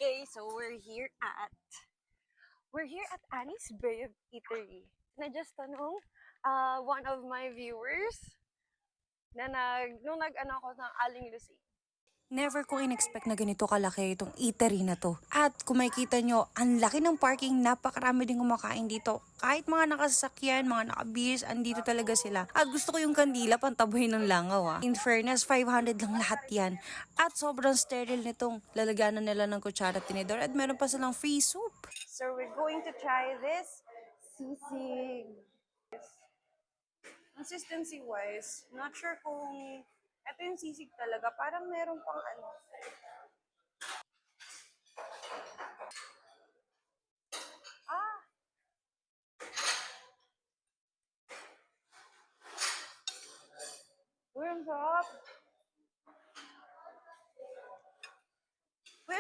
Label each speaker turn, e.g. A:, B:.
A: Okay, so we're here at Annie's Bay of Eatery. Na just tanong, one of my viewers na nung nag-ano ako ng Aling Lucy.
B: Never ko in-expect na ganito kalaki itong eatery na to. At kung makikita nyo, ang laki ng parking, napakarami din kumakain dito. Kahit mga nakasasakyan, mga nakabis, andito talaga sila. At gusto ko yung kandila, pantaboy ng langaw In fairness, 500 lang lahat yan. At sobrang sterile nitong lalaganan nila ng kutsara at tinidor. At meron pa silang free soup.
A: So we're going to try this sisig. Consistency-wise, not sure kung ito yung sisig talaga. Parang meron pang ano. Ah! Uy, ang sarap!